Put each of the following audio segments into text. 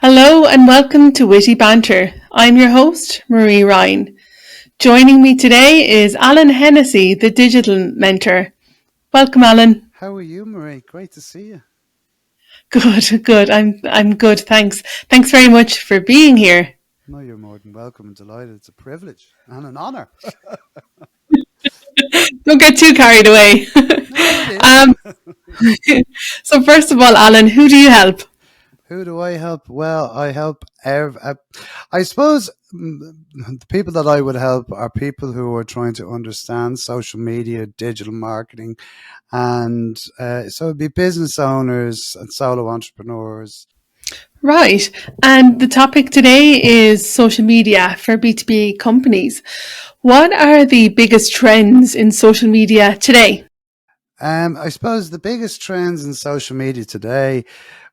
Hello and welcome to Witty-Banter. I'm your host, Marie Ryan. Joining me today is Alan Hennessy, the digital mentor. Welcome, Alan. How are you, Marie? Great to see you. Good, good. I'm good, thanks. Thanks very much for being here. No, you're more than welcome and delighted. It's a privilege and an honour. Don't get too carried away. No, it is. um, so first of all, Alan, who do you help? Who do I help? Well, I help. I suppose the people that I would help are people who are trying to understand social media, digital marketing, and so it'd be business owners and solo entrepreneurs. Right. And the topic today is social media for B2B companies. What are the biggest trends in social media today? I suppose the biggest trends in social media today,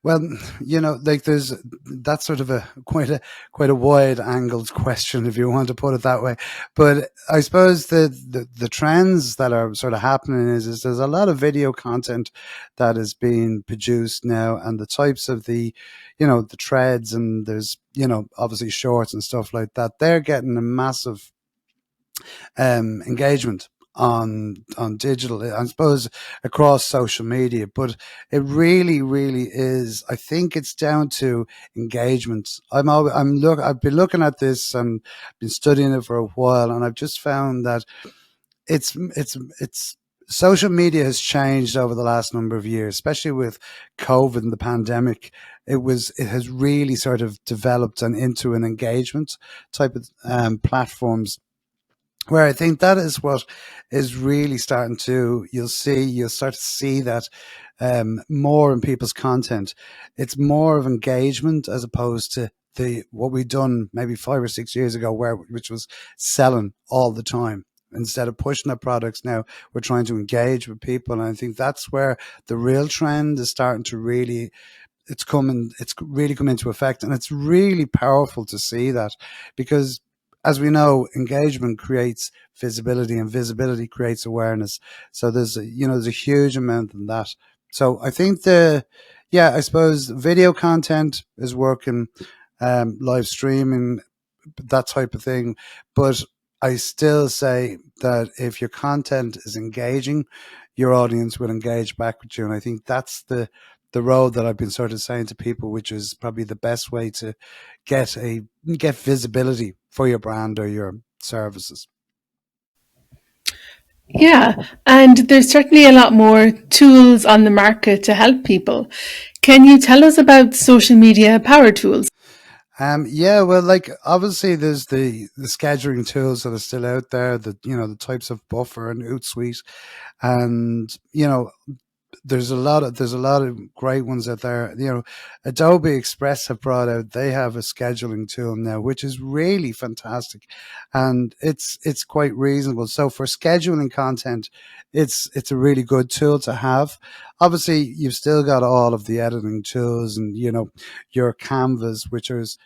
well, like there's that's sort of a quite a wide angled question if you want to put it that way. But I suppose the trends that are sort of happening is there's a lot of video content that is being produced now, and the types of the threads, and there's obviously shorts and stuff like that. They're getting a massive engagement on digital, I suppose, across social media. But it really is. I think it's down to engagement. I've been looking at this and been studying it for a while, and I've just found that it's social media has changed over the last number of years, especially with COVID and the pandemic. It has really sort of developed and into an engagement type of platforms, where I think that is what is really starting to, you'll start to see that more in people's content. It's more of engagement as opposed to the what we've done maybe 5 or 6 years ago, which was selling all the time. Instead of pushing our products, now we're trying to engage with people, and I think that's where the real trend is starting to really it's really come into effect, and it's really powerful to see that, because as we know, engagement creates visibility, and visibility creates awareness. So there's a huge amount in that. So I think I suppose video content is working, live streaming, that type of thing. But I still say that if your content is engaging, your audience will engage back with you. And I think that's the road that I've been sort of saying to people, which is probably the best way to get a get visibility for your brand or your services. Yeah, and there's certainly a lot more tools on the market to help people. Can you tell us about social media power tools? Yeah, well, like obviously there's the scheduling tools that are still out there, the types of Buffer and Hootsuite, and there's a lot of great ones out there. Adobe Express have brought out, they have a scheduling tool now, which is really fantastic, and it's quite reasonable. So for scheduling content, it's a really good tool to have. Obviously, you've still got all of the editing tools, and your Canvas, which is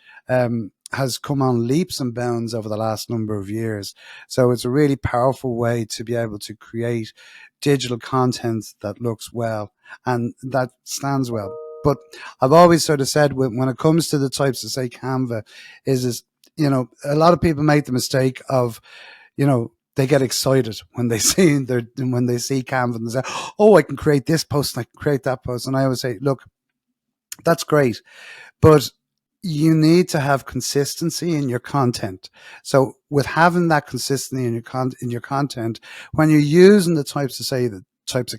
has come on leaps and bounds over the last number of years. So it's a really powerful way to be able to create digital content that looks well and that stands well. But I've always sort of said, when it comes to the types of, say, Canva, is a lot of people make the mistake of, they get excited when they see Canva, and they say, "Oh, I can create this post and I can create that post." And I always say, look, that's great, but you need to have consistency in your content. So with having that consistency in your content, when you're using the types of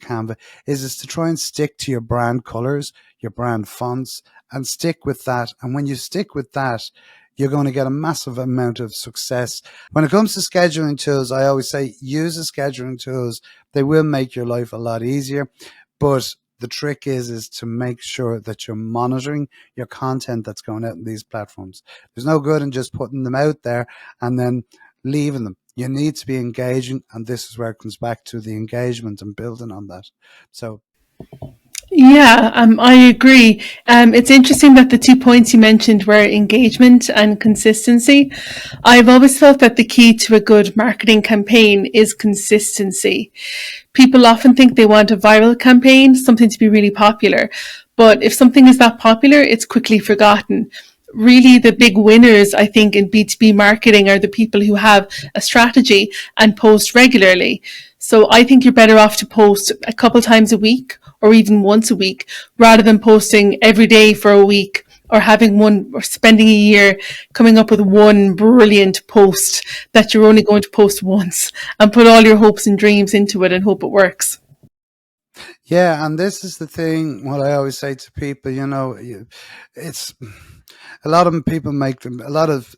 Canva, is to try and stick to your brand colors, your brand fonts, and stick with that. And when you stick with that, you're going to get a massive amount of success. When it comes to scheduling tools, I always say use the scheduling tools. They will make your life a lot easier, but the trick is to make sure that you're monitoring your content that's going out in these platforms. There's no good in just putting them out there and then leaving them. You need to be engaging, and this is where it comes back to the engagement and building on that. So Yeah, I agree. It's interesting that the 2 points you mentioned were engagement and consistency. I've always felt that the key to a good marketing campaign is consistency. People often think they want a viral campaign, something to be really popular. But if something is that popular, it's quickly forgotten. really the big winners, I think, in B2B marketing are the people who have a strategy and post regularly. So I think you're better off to post a couple times a week or even once a week rather than posting every day for a week or having one or spending a year coming up with one brilliant post that you're only going to post once and put all your hopes and dreams into it and hope it works. Yeah, and this is the thing. What I always say to people, it's a lot of people make them a lot of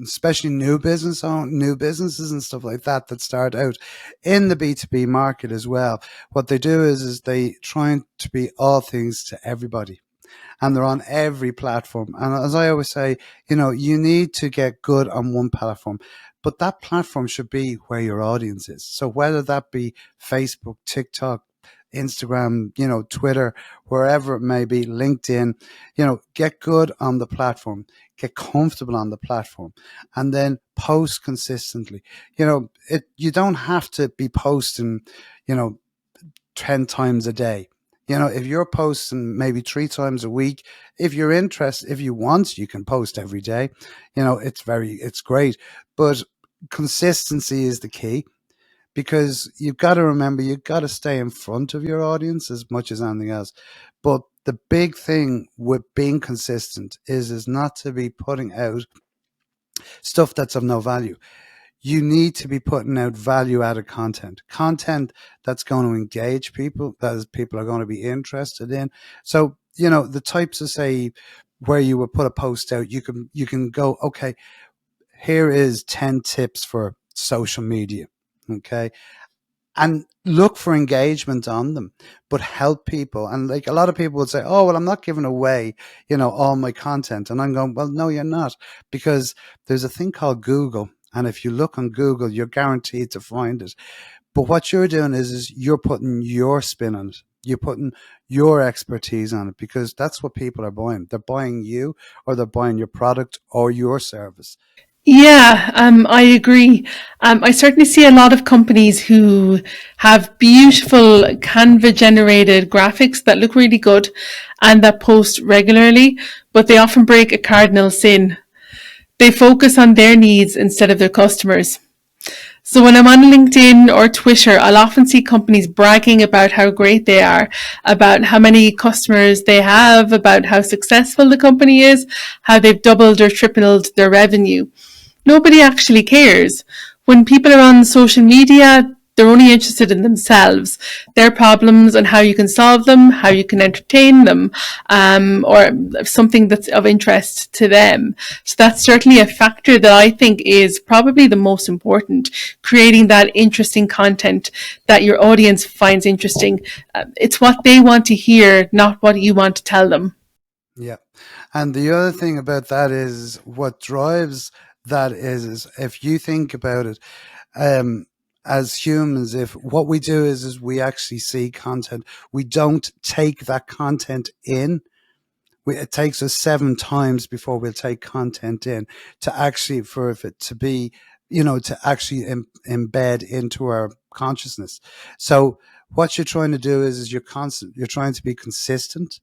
especially new businesses and stuff like that that start out in the B2B market as well. What they do is they trying to be all things to everybody, and they're on every platform. And as I always say, you need to get good on one platform, but that platform should be where your audience is. So whether that be Facebook, TikTok, Instagram, Twitter, wherever it may be, LinkedIn, get good on the platform, get comfortable on the platform, and then post consistently. You don't have to be posting, you know, 10 times a day. If you're posting maybe 3 times a week, if you're interested, if you want, you can post every day. It's great. But consistency is the key, because you've got to remember, you've got to stay in front of your audience as much as anything else. But the big thing with being consistent is not to be putting out stuff that's of no value. You need to be putting out value added content that's going to engage people, that is, people are going to be interested in. So, the types of, say, where you would put a post out, you can go, okay, here is 10 tips for social media. Okay. And look for engagement on them, but help people. And like, a lot of people would say, oh, well, I'm not giving away, all my content. And I'm going, well, no, you're not, because there's a thing called Google. And if you look on Google, you're guaranteed to find it. But what you're doing is you're putting your spin on it. You're putting your expertise on it, because that's what people are buying. They're buying you, or they're buying your product or your service. Yeah, I agree. I certainly see a lot of companies who have beautiful Canva generated graphics that look really good and that post regularly, but they often break a cardinal sin. They focus on their needs instead of their customers. So when I'm on LinkedIn or Twitter, I'll often see companies bragging about how great they are, about how many customers they have, about how successful the company is, how they've doubled or tripled their revenue. Nobody actually cares. When people are on social media, they're only interested in themselves, their problems and how you can solve them, how you can entertain them, or something that's of interest to them. So that's certainly a factor that I think is probably the most important, creating that interesting content that your audience finds interesting. It's what they want to hear, not what you want to tell them. Yeah. And the other thing about that is, what drives that is if you think about it, um, as humans, if what we do is we actually see content, we don't take that content in. It takes us 7 times before we'll take content in, to actually, for it to be, to actually embed into our consciousness. So what you're trying to do is you're trying to be consistent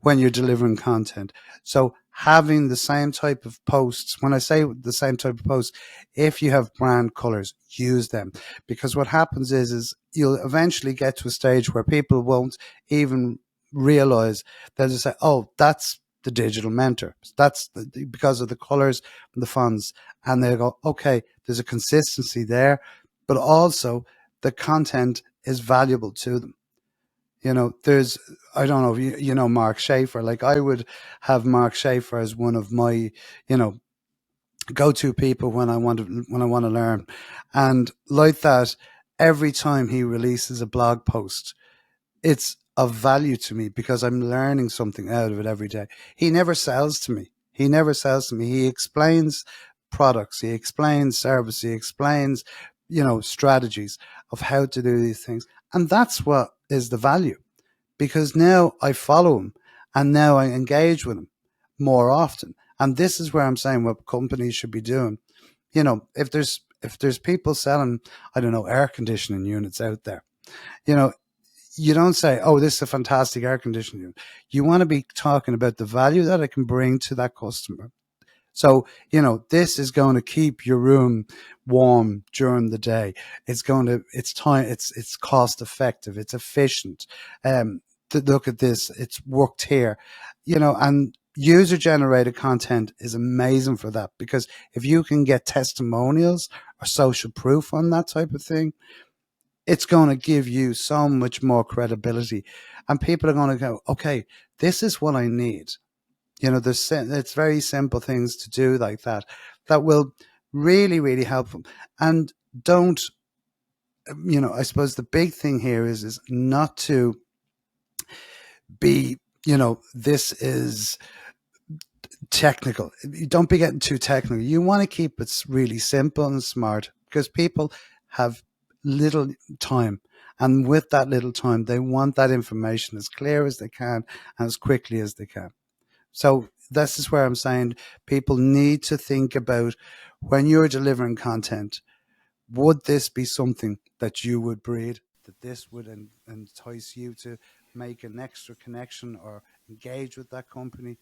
when you're delivering content. So having the same type of posts, when I say the same type of posts, if you have brand colors, use them. Because what happens is you'll eventually get to a stage where people won't even realize. They'll just say, oh, that's the digital mentor. Because of the colors and the fonts. And they'll go, okay, there's a consistency there, but also the content is valuable to them. There's, I don't know if you know Mark Schaefer. Like, I would have Mark Schaefer as one of my, you know, go-to people when I want to learn. And like that, every time he releases a blog post, it's of value to me, because I'm learning something out of it every day. He never sells to me. He explains products, he explains service, he explains, strategies of how to do these things. And that's what is the value, because now I follow him, and now I engage with him more often. And this is where I'm saying what companies should be doing. If there's people selling, I don't know, air conditioning units out there, you know, you don't say, oh, this is a fantastic air conditioning unit. You want to be talking about the value that it can bring to that customer. So, this is going to keep your room warm during the day. It's cost effective, it's efficient. Look at this, it's worked here, and user generated content is amazing for that, because if you can get testimonials or social proof on that type of thing, it's going to give you so much more credibility, and people are going to go, okay, this is what I need. It's very simple things to do like that that will really, really help them. And don't, I suppose the big thing here is not to be, this is technical. You don't be getting too technical. You want to keep it really simple and smart, because people have little time. And with that little time, they want that information as clear as they can and as quickly as they can. So this is where I'm saying people need to think about, when you're delivering content, would this be something that you would breed, that this would entice you to make an extra connection or engage with that company?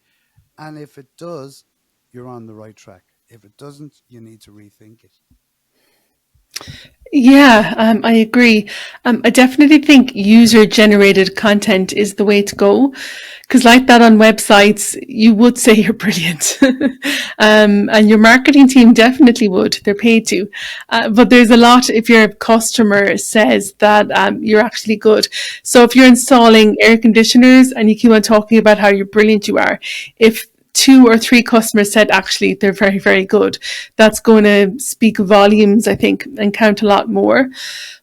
And if it does, you're on the right track. If it doesn't, you need to rethink it. Yeah, I agree. I definitely think user generated content is the way to go. Because, like that on websites, you would say you're brilliant. And your marketing team definitely would. They're paid to. But there's a lot if your customer says that you're actually good. So, if you're installing air conditioners and you keep on talking about how you're brilliant you are, if two or three customers said actually they're very, very good, that's going to speak volumes, I think, and count a lot more.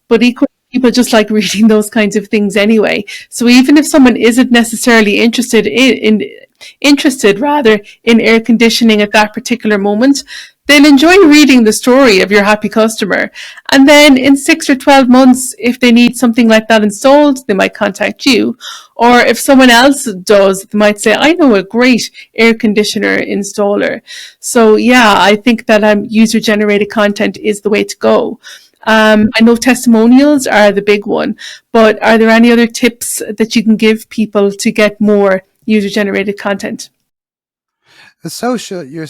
But equally, people just like reading those kinds of things anyway. So even if someone isn't necessarily interested rather in air conditioning at that particular moment, they'll enjoy reading the story of your happy customer. And then in 6 or 12 months, if they need something like that installed, they might contact you. Or if someone else does, they might say, I know a great air conditioner installer. So yeah, I think that user generated content is the way to go. I know testimonials are the big one, but are there any other tips that you can give people to get more user generated content? The social, your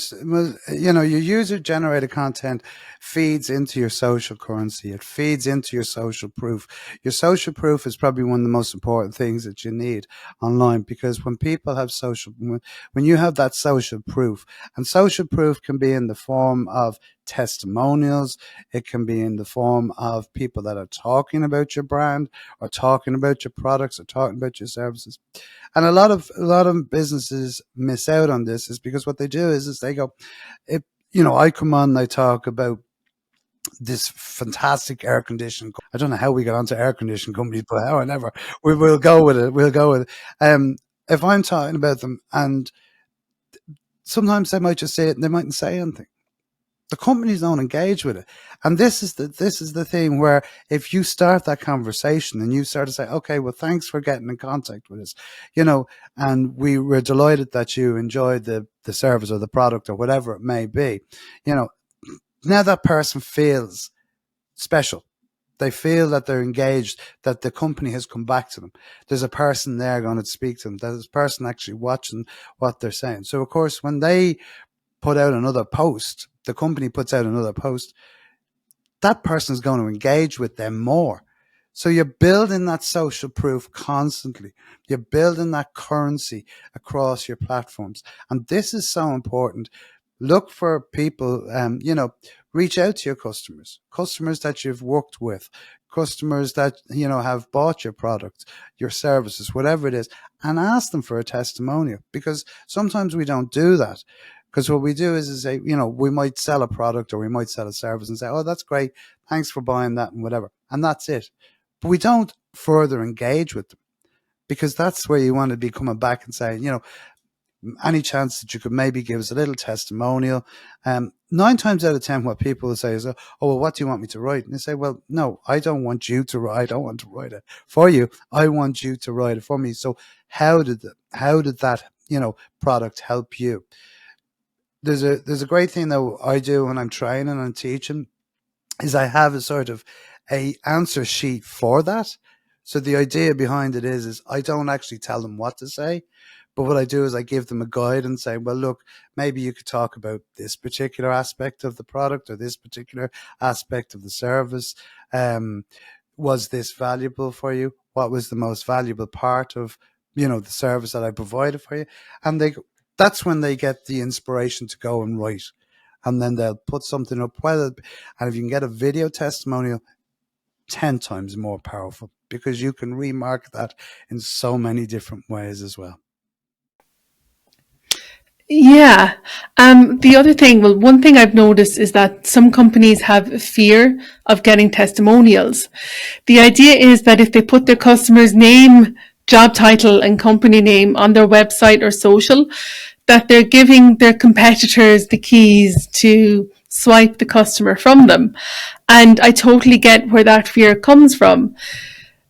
user generated content feeds into your social currency. It feeds into your social proof. Your social proof is probably one of the most important things that you need online, because when people have when you have that social proof, and social proof can be in the form of testimonials, it can be in the form of people that are talking about your brand or talking about your products or talking about your services. And a lot of businesses miss out on this, is because what they do is they go, if I come on and I talk about this fantastic air conditioning. I don't know how we got onto air conditioning companies, but however, we will go with it. We'll go with it. If I'm talking about them, and sometimes they might just say it and they mightn't say anything. The companies don't engage with it. And this is the thing where, if you start that conversation and you start to say, okay, well, thanks for getting in contact with us, and we were delighted that you enjoyed the service or the product or whatever it may be, now that person feels special. They feel that they're engaged, that the company has come back to them. There's a person there going to speak to them. There's a person actually watching what they're saying. So, of course, when they put out another post, the company puts out another post, that person's going to engage with them more. So you're building that social proof constantly. You're building that currency across your platforms. And this is so important. Look for people, reach out to your customers that you've worked with, customers that, have bought your product, your services, whatever it is, and ask them for a testimonial, because sometimes we don't do that. Because what we do is say, we might sell a product or we might sell a service and say, oh, that's great. Thanks for buying that and whatever. And that's it. But we don't further engage with them, because that's where you want to be coming back and saying, any chance that you could maybe give us a little testimonial. 9 times out of 10, what people will say is, oh, well, what do you want me to write? And they say, well, no, I don't want you to write. I don't want to write it for you. I want you to write it for me. So how did that, product help you? There's a great thing that I do when I'm training and teaching, is I have a sort of a answer sheet for that. So the idea behind it is I don't actually tell them what to say, but what I do is I give them a guide and say, well, look, maybe you could talk about this particular aspect of the product or this particular aspect of the service. Um, was this valuable for you? What was the most valuable part of, the service that I provided for you? And that's when they get the inspiration to go and write. And then they'll put something up, and if you can get a video testimonial, 10 times more powerful, because you can remarket that in so many different ways as well. Yeah. The other thing, well, one thing I've noticed is that some companies have fear of getting testimonials. The idea is that if they put their customer's name, job title, and company name on their website or social, that they're giving their competitors the keys to swipe the customer from them. And I totally get where that fear comes from.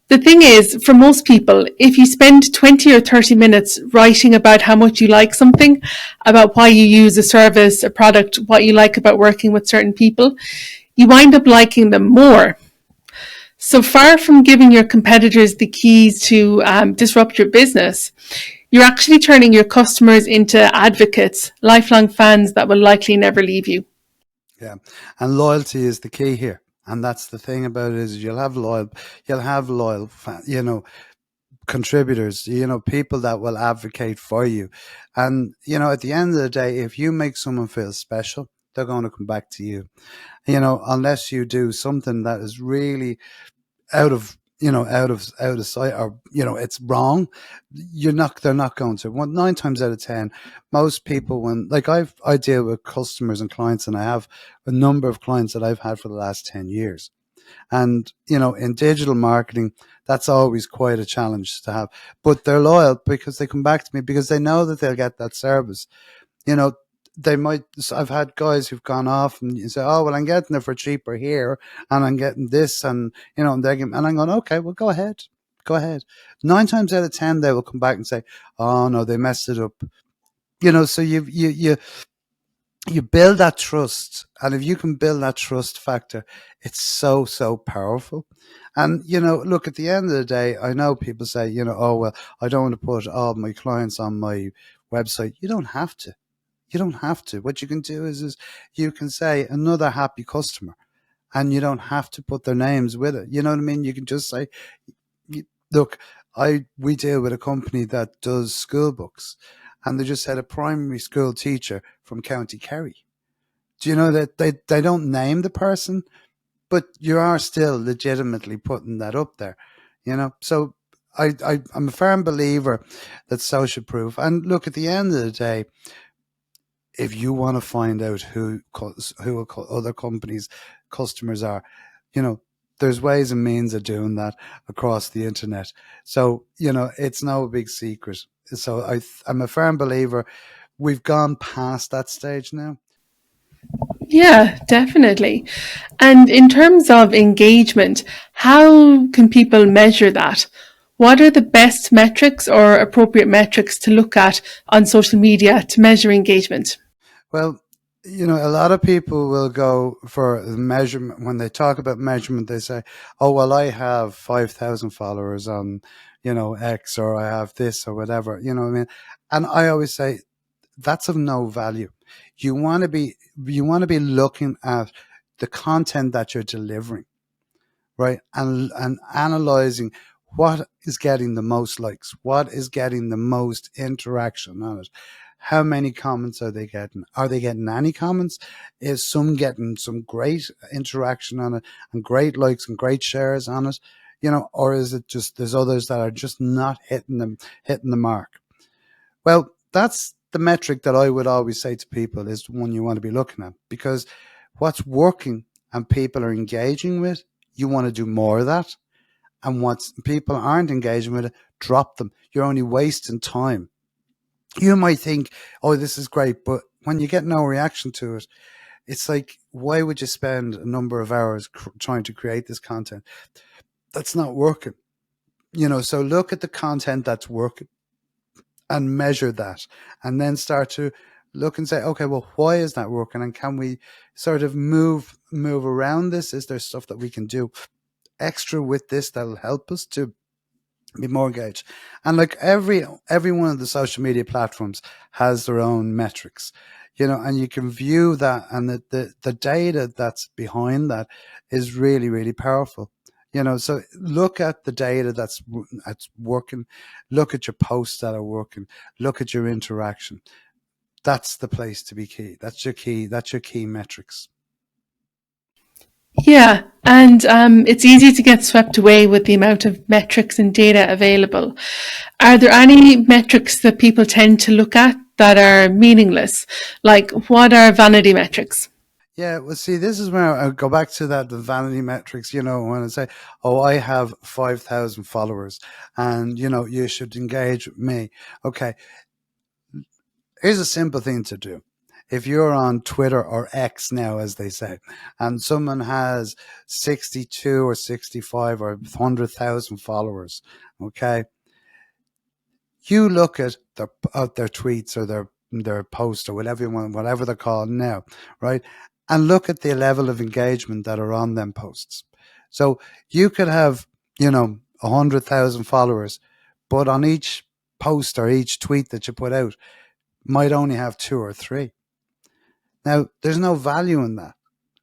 The thing is, for most people, if you spend 20 or 30 minutes writing about how much you like something, about why you use a service, a product, what you like about working with certain people, you wind up liking them more. So far from giving your competitors the keys to disrupt your business, you're actually turning your customers into advocates, lifelong fans that will likely never leave you. Yeah. And loyalty is the key here. And that's the thing about it is you'll have loyal, contributors, people that will advocate for you. And, at the end of the day, if you make someone feel special, they're going to come back to you, unless you do something that is really out of sight, or it's wrong. They're not going to. 9 times out of 10, most people, when, like, I deal with customers and clients, and I have a number of clients that I've had for the last 10 years. And, in digital marketing, that's always quite a challenge to have. But they're loyal because they come back to me because they know that they'll get that service. You know, they might, I've had guys who've gone off and you say, oh, well, I'm getting it for cheaper here and I'm getting this. And, and I'm going, okay, well, go ahead. Go ahead. 9 times out of 10, they will come back and say, oh, no, they messed it up. So you build that trust, and if you can build that trust factor, it's so powerful. And look, at the end of the day, I know people say, oh, well, I don't want to put all my clients on my website. You don't have to. What you can do is you can say another happy customer, and you don't have to put their names with it. You know what I mean? You can just say, look, we deal with a company that does school books, and they just had a primary school teacher from County Kerry. Do you know that they don't name the person, but you are still legitimately putting that up there, So I'm a firm believer that social proof. And look, at the end of the day, if you want to find out who other companies' customers are, there's ways and means of doing that across the internet. So it's no big secret. So I'm a firm believer. We've gone past that stage now. Yeah, definitely. And in terms of engagement, how can people measure that? What are the best metrics or appropriate metrics to look at on social media to measure engagement? Well, a lot of people will go for the measurement. When they talk about measurement, they say, oh, well, I have 5,000 followers on, X, or I have this or whatever, you know what I mean? And I always say that's of no value. You want to be looking at the content that you're delivering, right? And analyzing what is getting the most likes, what is getting the most interaction on it. How many comments are they getting? Are they getting any comments? Is some getting some great interaction on it and great likes and great shares on it? Or is it just there's others that are just not hitting the mark? Well, that's the metric that I would always say to people is the one you want to be looking at, because what's working and people are engaging with, you want to do more of that. And what people aren't engaging with it, drop them. You're only wasting time. You might think, oh, this is great, but when you get no reaction to it, it's like, why would you spend a number of hours trying to create this content? That's not working. So look at the content that's working and measure that, and then start to look and say, okay, well, why is that working? And can we sort of move around this? Is there stuff that we can do extra with this that'll help us to be more engaged. And like every one of the social media platforms has their own metrics, and you can view that, and the data that's behind that is really, really powerful. So look at the data that's working, look at your posts that are working, look at your interaction. That's the place to be key. That's your key metrics. Yeah, and it's easy to get swept away with the amount of metrics and data available. Are there any metrics that people tend to look at that are meaningless? Like, what are vanity metrics? Yeah, well, see, this is where I go back to the vanity metrics. When I say, "Oh, I have 5,000 followers, and you should engage with me." Okay, here's a simple thing to do. If you're on Twitter or X now, as they say, and someone has 62 or 65 or 100,000 followers, okay, you look at their tweets or their posts or whatever they're called now, right? And look at the level of engagement that are on them posts. So you could have, 100,000 followers, but on each post or each tweet that you put out might only have two or three. Now, there's no value in that.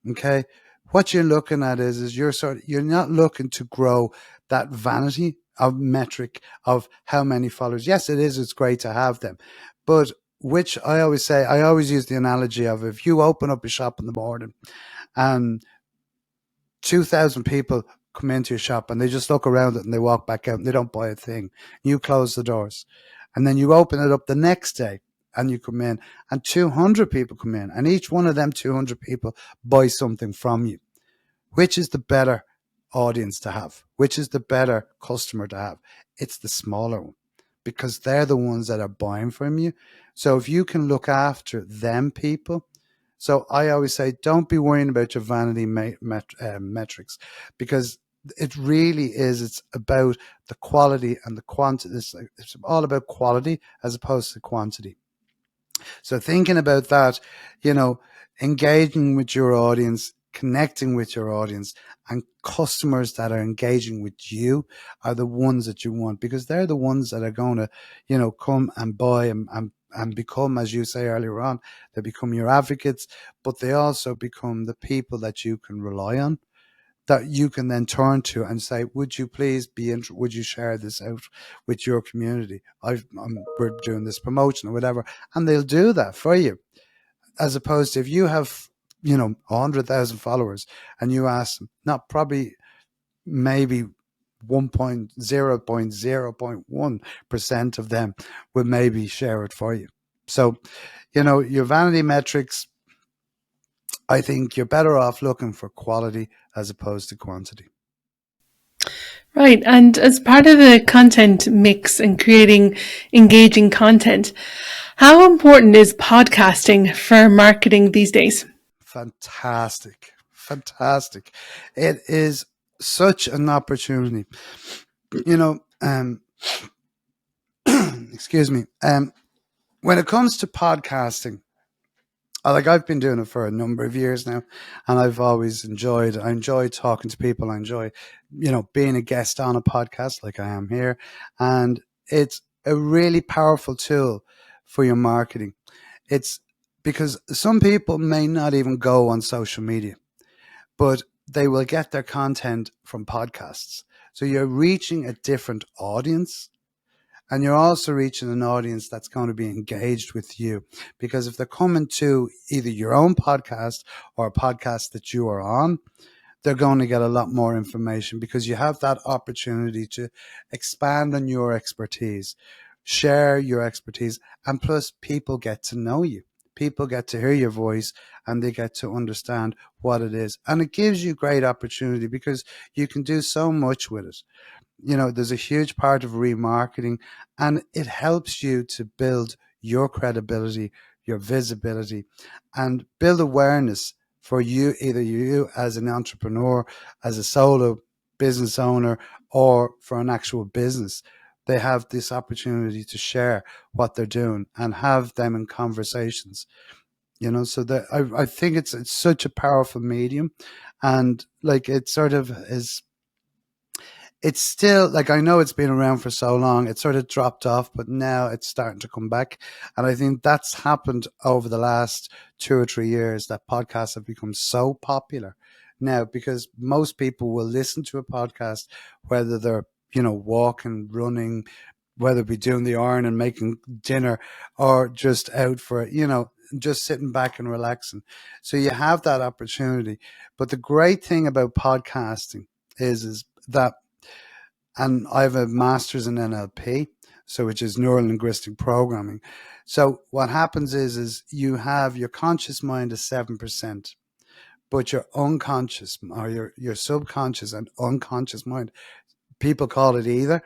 Okay. What you're looking at is you're not looking to grow that vanity of metric of how many followers. Yes, it is. It's great to have them. But which I always use the analogy of, if you open up a shop in the morning and 2,000 people come into your shop and they just look around it and they walk back out and they don't buy a thing. You close the doors and then you open it up the next day and you come in and 200 people come in and each one of them 200 people buy something from you. Which is the better audience to have? Which is the better customer to have? It's the smaller one, because they're the ones that are buying from you. So if you can look after them people, so I always say, don't be worrying about your vanity metrics, because it really is. It's about the quality and the quantity. It's all about quality as opposed to quantity. So thinking about that, you know, engaging with your audience, connecting with your audience, and customers that are engaging with you are the ones that you want, because they're the ones that are going to, come and buy and become, as you say earlier on, they become your advocates, but they also become the people that you can rely on, that you can then turn to and say, would you please would you share this out with your community? We're doing this promotion or whatever. And they'll do that for you. As opposed to if you have, 100,000 followers and you ask them, not probably, maybe 1.0.0.1% of them will maybe share it for you. So, your vanity metrics, I think you're better off looking for quality as opposed to quantity. Right. And as part of the content mix and creating engaging content, how important is podcasting for marketing these days? Fantastic. Fantastic. It is such an opportunity. You know, excuse me. When it comes to podcasting, I've been doing it for a number of years now, and I enjoy talking to people. I enjoy, being a guest on a podcast like I am here. And it's a really powerful tool for your marketing. It's because some people may not even go on social media, but they will get their content from podcasts. So you're reaching a different audience, and you're also reaching an audience that's going to be engaged with you, because if they're coming to either your own podcast or a podcast that you are on, they're going to get a lot more information, because you have that opportunity to expand on your expertise, share your expertise, and plus people get to know you. People get to hear your voice and they get to understand what it is. And it gives you great opportunity because you can do so much with it. There's a huge part of remarketing, and it helps you to build your credibility, your visibility, and build awareness for you, either you as an entrepreneur, as a solo business owner, or for an actual business. They have this opportunity to share what they're doing and have them in conversations. So that I think it's such a powerful medium, and like it sort of is it's still like, I know it's been around for so long, it sort of dropped off, but now it's starting to come back. And I think that's happened over the last 2 or 3 years, that podcasts have become so popular now, because most people will listen to a podcast, whether they're, walking, running, whether it be doing the iron and making dinner, or just out for, just sitting back and relaxing. So you have that opportunity. But the great thing about podcasting is that, and I have a master's in NLP, so which is neuro linguistic programming. So what happens is you have your conscious mind is 7%, but your unconscious, or your subconscious and unconscious mind, people call it either,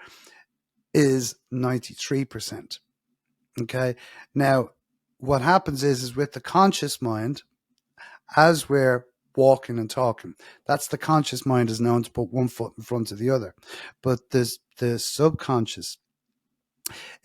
is 93%. Okay. Now, what happens is with the conscious mind, as we're walking and talking, that's the conscious mind is known to put one foot in front of the other. But the subconscious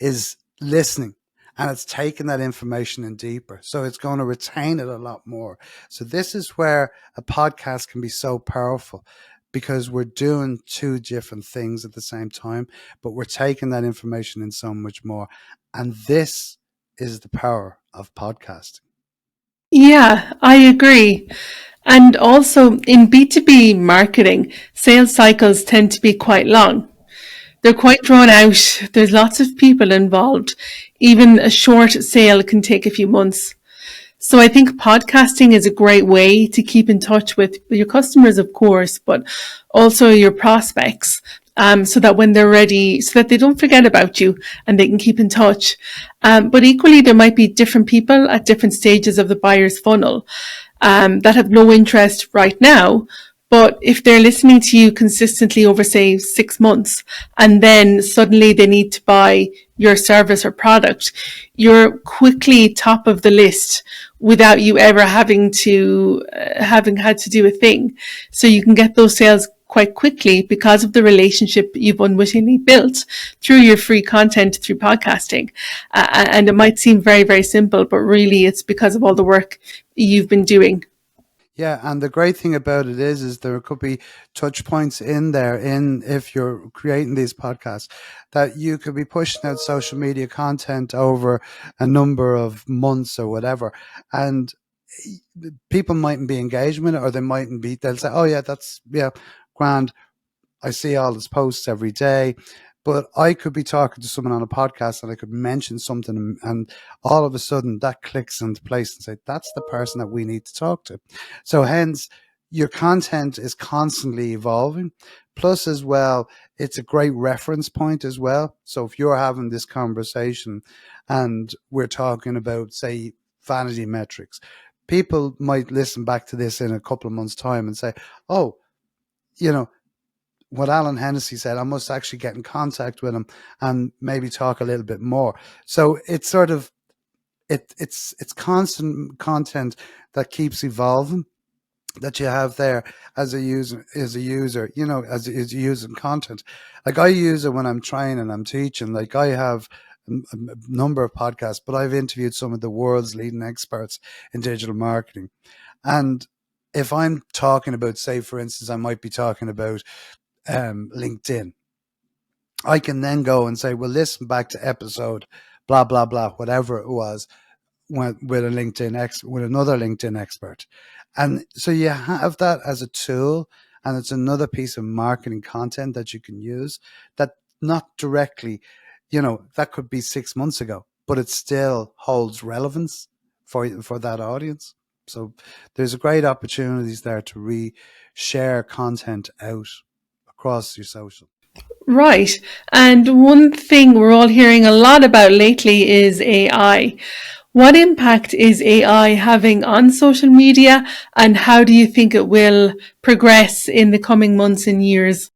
is listening, and it's taking that information in deeper. So it's going to retain it a lot more. So this is where a podcast can be so powerful, because we're doing two different things at the same time, but we're taking that information in so much more. And this is the power of podcasting. Yeah, I agree. And also in B2B marketing, sales cycles tend to be quite long. They're quite drawn out. There's lots of people involved. Even a short sale can take a few months. So I think podcasting is a great way to keep in touch with your customers, of course, but also your prospects. So that when they're ready, so that they don't forget about you and they can keep in touch. But equally, there might be different people at different stages of the buyer's funnel that have no interest right now. But if they're listening to you consistently over, say, 6 months, and then suddenly they need to buy your service or product, you're quickly top of the list without you ever having had to do a thing. So you can get those sales quite quickly because of the relationship you've unwittingly built through your free content, through podcasting. And it might seem very, very simple, but really it's because of all the work you've been doing. Yeah, and the great thing about it is there could be touch points in there, in if you're creating these podcasts, that you could be pushing out social media content over a number of months or whatever, and people mightn't be engaged with it, or they mightn't be. They'll say, "Oh yeah, that's yeah, grand. I see all his posts every day." But I could be talking to someone on a podcast, and I could mention something, and all of a sudden that clicks into place and say, that's the person that we need to talk to. So hence, your content is constantly evolving. Plus, as well, it's a great reference point as well. So if you're having this conversation and we're talking about, say, vanity metrics, people might listen back to this in a couple of months' time and say, oh, you know, what Alan Hennessy said, I must actually get in contact with him and maybe talk a little bit more. So it's sort of it's constant content that keeps evolving, that you have there as a user, as using content. Like, I use it when I'm training, I'm teaching. Like, I have a number of podcasts, but I've interviewed some of the world's leading experts in digital marketing. And if I'm talking about, say, for instance, I might be talking about LinkedIn, I can then go and say, well, listen back to episode blah blah blah, whatever it was, with with another LinkedIn expert. And so you have that as a tool, and it's another piece of marketing content that you can use, that not directly, that could be 6 months ago, but it still holds relevance for that audience. So there's great opportunities there to share content out across your social. Right. And one thing we're all hearing a lot about lately is AI. What impact is AI having on social media, and how do you think it will progress in the coming months and years?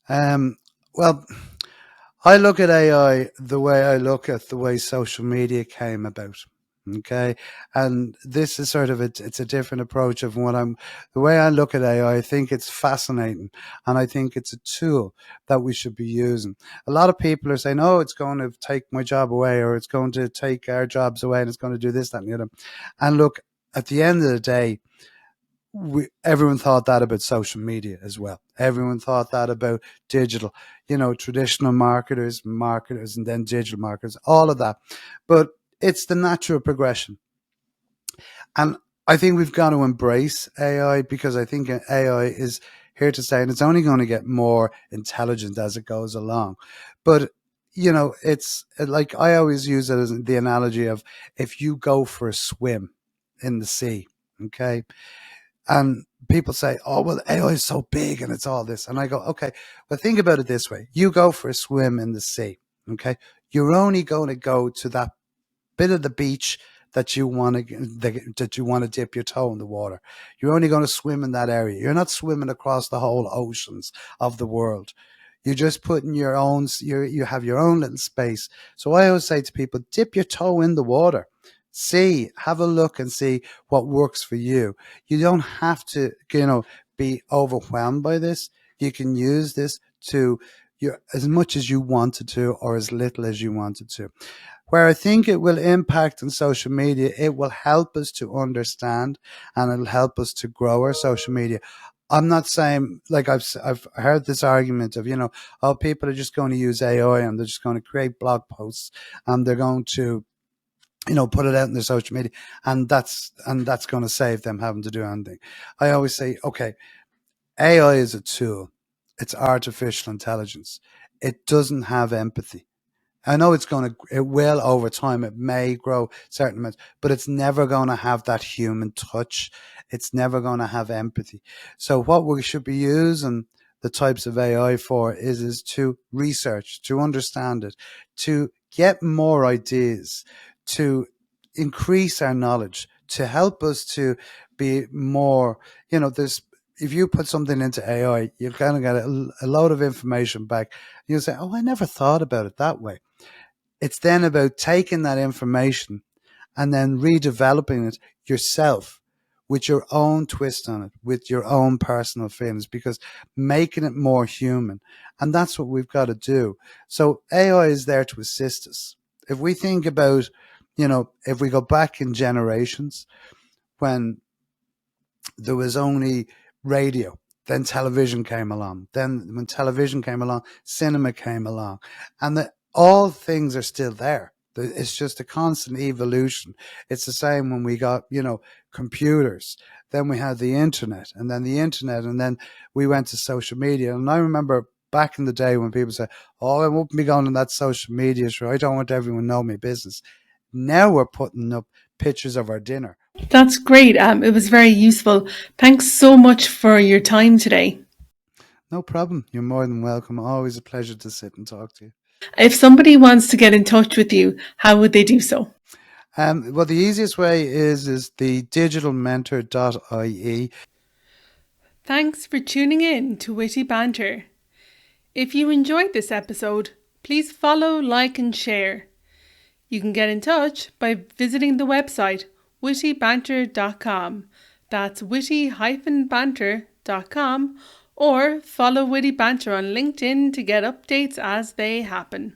Um, well, I look at AI the way I look at the way social media came about. Okay. And this is sort of it's a different approach of the way I look at AI. I think it's fascinating, and I think it's a tool that we should be using. A lot of people are saying, oh, it's going to take my job away, or it's going to take our jobs away, and it's going to do this, that, and the other. And look, at the end of the day, everyone thought that about social media as well. Everyone thought that about digital, traditional marketers, and then digital marketers, all of that. But it's the natural progression. And I think we've got to embrace AI, because I think AI is here to stay, and it's only going to get more intelligent as it goes along. But it's like, I always use it as the analogy of, if you go for a swim in the sea, okay, and people say, "Oh, well, AI is so big and it's all this," and I go, "Okay, well, think about it this way: you go for a swim in the sea, okay? You're only going to go to that bit of the beach that you want to dip your toe in the water. You're only going to swim in that area. You're not swimming across the whole oceans of the world. You're just putting your own. You have your own little space. So I always say to people, dip your toe in the water. Have a look and see what works for you. You don't have to, be overwhelmed by this. You can use this to as much as you wanted to, or as little as you wanted to. Where I think it will impact on social media, it will help us to understand, and it'll help us to grow our social media. I'm not saying, like, I've heard this argument of, oh, people are just going to use AI and they're just going to create blog posts and they're going to, put it out in their social media, and that's going to save them having to do anything. I always say, okay, AI is a tool. It's artificial intelligence. It doesn't have empathy. I know it will over time, it may grow certain amounts, but it's never going to have that human touch. It's never going to have empathy. So what we should be using the types of AI for is to research, to understand it, to get more ideas, to increase our knowledge, to help us to be more, if you put something into AI, you're going to get a load of information back. You'll say, oh, I never thought about it that way. It's then about taking that information and then redeveloping it yourself with your own twist on it, with your own personal feelings, because making it more human. And that's what we've got to do. So AI is there to assist us. If we think about, if we go back in generations when there was only radio, then television came along. Then when television came along, cinema came along. And all things are still there. It's just a constant evolution. It's the same when we got, computers. Then we had the internet, and then we went to social media. And I remember back in the day when people said, oh, I won't be going on that social media show. I don't want everyone to know my business. Now we're putting up pictures of our dinner. That's great. It was very useful. Thanks so much for your time today. No problem. You're more than welcome. Always a pleasure to sit and talk to you. If somebody wants to get in touch with you, how would they do so? Well, the easiest way is the digitalmentor.ie. Thanks for tuning in to Witty Banter. If you enjoyed this episode, please follow, like and share. You can get in touch by visiting the website wittybanter.com. That's witty-banter.com, or follow Witty Banter on LinkedIn to get updates as they happen.